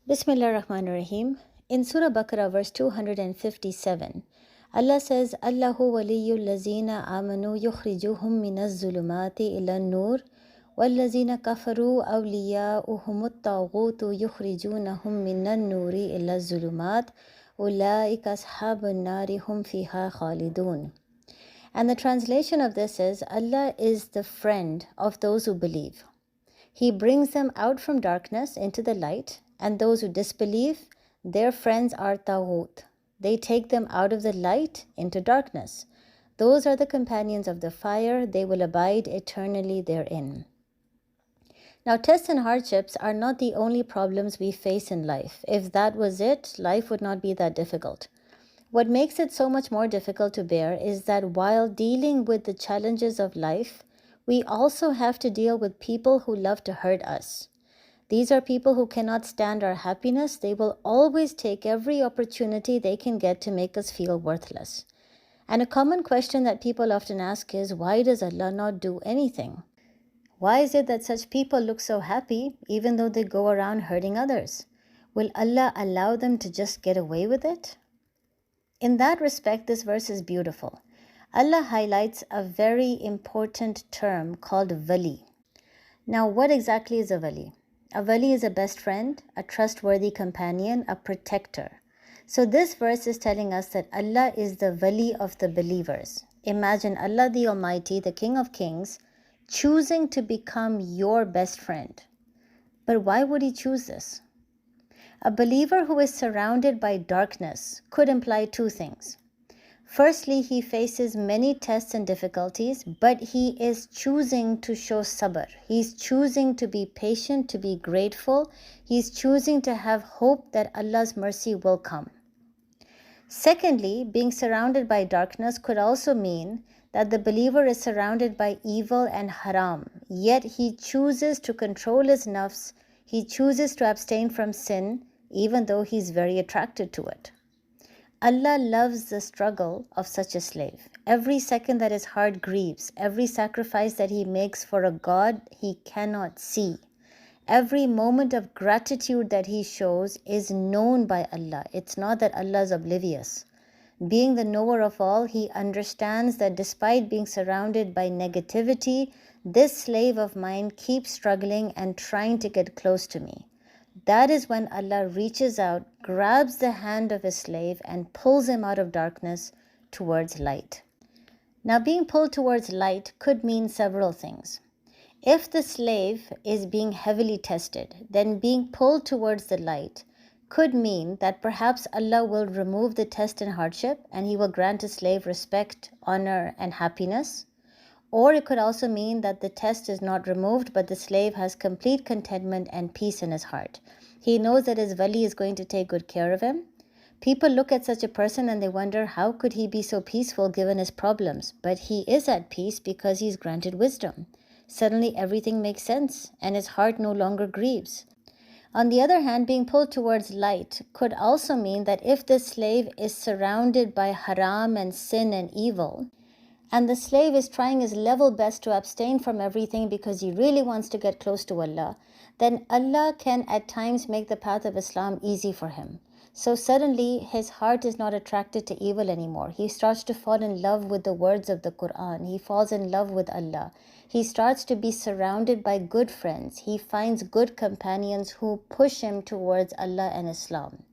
Bismillah ar-Rahman ar-Rahim. In Surah Baqarah, verse 257, Allah says, Allahu waliyyul lazina amanu yukhrijuhum minaz zulumati ila nur wallazina kafaru awliya'uhumut taghutu yukhrijunahum minan nuri ila zulumat ulaika ashabun nari hum fiha khalidun. And the translation of this is, Allah is the friend of those who believe. He brings them out from darkness into the light, and those who disbelieve, their friends are taghut. They take them out of the light into darkness. Those are the companions of the fire, they will abide eternally therein. Now, tests and hardships are not the only problems we face in life. If that was it, life would not be that difficult. What makes it so much more difficult to bear is that while dealing with the challenges of life, we also have to deal with people who love to hurt us. These are people who cannot stand our happiness. They will always take every opportunity they can get to make us feel worthless. And a common question that people often ask is, why does Allah not do anything? Why is it that such people look so happy even though they go around hurting others? Will Allah allow them to just get away with it? In that respect, this verse is beautiful. Allah highlights a very important term called wali. Now, what exactly is a wali? A wali is a best friend, a trustworthy companion, a protector. So this verse is telling us that Allah is the wali of the believers. Imagine Allah the Almighty, the King of Kings, choosing to become your best friend. But why would He choose this? A believer who is surrounded by darkness could imply two things. Firstly, he faces many tests and difficulties, but he is choosing to show sabr. He's choosing to be patient, to be grateful. He's choosing to have hope that Allah's mercy will come. Secondly, being surrounded by darkness could also mean that the believer is surrounded by evil and haram, yet he chooses to control his nafs, he chooses to abstain from sin, even though he's very attracted to it. Allah loves the struggle of such a slave. Every second that his heart grieves, every sacrifice that he makes for a God he cannot see, every moment of gratitude that he shows is known by Allah. It's not that Allah is oblivious. Being the knower of all, He understands that despite being surrounded by negativity, this slave of mine keeps struggling and trying to get close to me. That is when Allah reaches out, grabs the hand of his slave and pulls him out of darkness towards light. Now, being pulled towards light could mean several things. If the slave is being heavily tested, then being pulled towards the light could mean that perhaps Allah will remove the test and hardship and He will grant His slave respect, honor, and happiness. Or it could also mean that the test is not removed, but the slave has complete contentment and peace in his heart. He knows that his wali is going to take good care of him. People look at such a person and they wonder, how could he be so peaceful given his problems? But he is at peace because he's granted wisdom. Suddenly everything makes sense and his heart no longer grieves. On the other hand, being pulled towards light could also mean that if the slave is surrounded by haram and sin and evil, and the slave is trying his level best to abstain from everything because he really wants to get close to Allah, then Allah can at times make the path of Islam easy for him. So suddenly his heart is not attracted to evil anymore. He starts to fall in love with the words of the Quran. He falls in love with Allah. He starts to be surrounded by good friends. He finds good companions who push him towards Allah and Islam.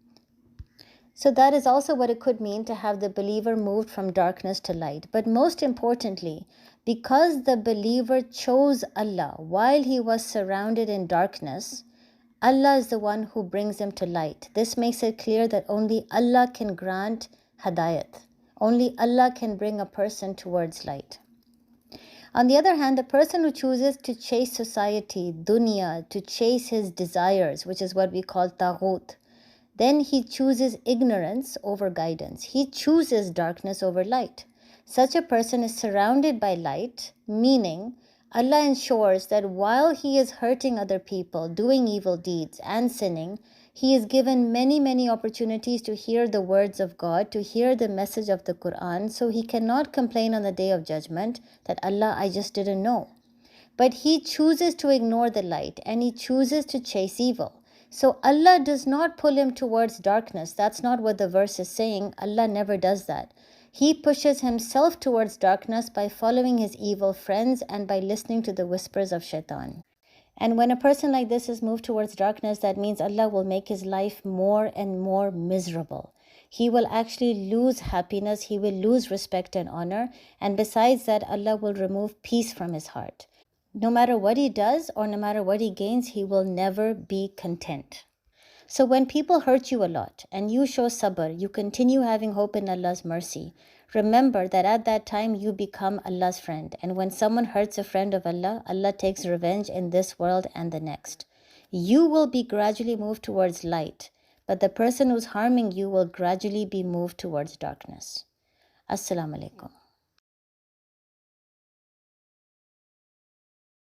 So that is also what it could mean to have the believer moved from darkness to light. But most importantly, because the believer chose Allah while he was surrounded in darkness, Allah is the one who brings him to light. This makes it clear that only Allah can grant hadayat. Only Allah can bring a person towards light. On the other hand, the person who chooses to chase society, dunya, to chase his desires, which is what we call taghut, then he chooses ignorance over guidance. He chooses darkness over light. Such a person is surrounded by light, meaning Allah ensures that while he is hurting other people, doing evil deeds and sinning, he is given many opportunities to hear the words of God, to hear the message of the Quran, so he cannot complain on the day of judgment that Allah, I just didn't know. But he chooses to ignore the light and he chooses to chase evil. So Allah does not pull him towards darkness. That's not what the verse is saying. Allah never does that. He pushes himself towards darkness by following his evil friends and by listening to the whispers of shaitan. And when a person like this is moved towards darkness, that means Allah will make his life more and more miserable. He will actually lose happiness, he will lose respect and honor, and besides that, Allah will remove peace from his heart. No matter what he does or no matter what he gains, he will never be content. So when people hurt you a lot and you show sabr, you continue having hope in Allah's mercy, remember that at that time you become Allah's friend. And when someone hurts a friend of Allah, Allah takes revenge in this world and the next. You will be gradually moved towards light, but the person who's harming you will gradually be moved towards darkness. Assalamu alaikum.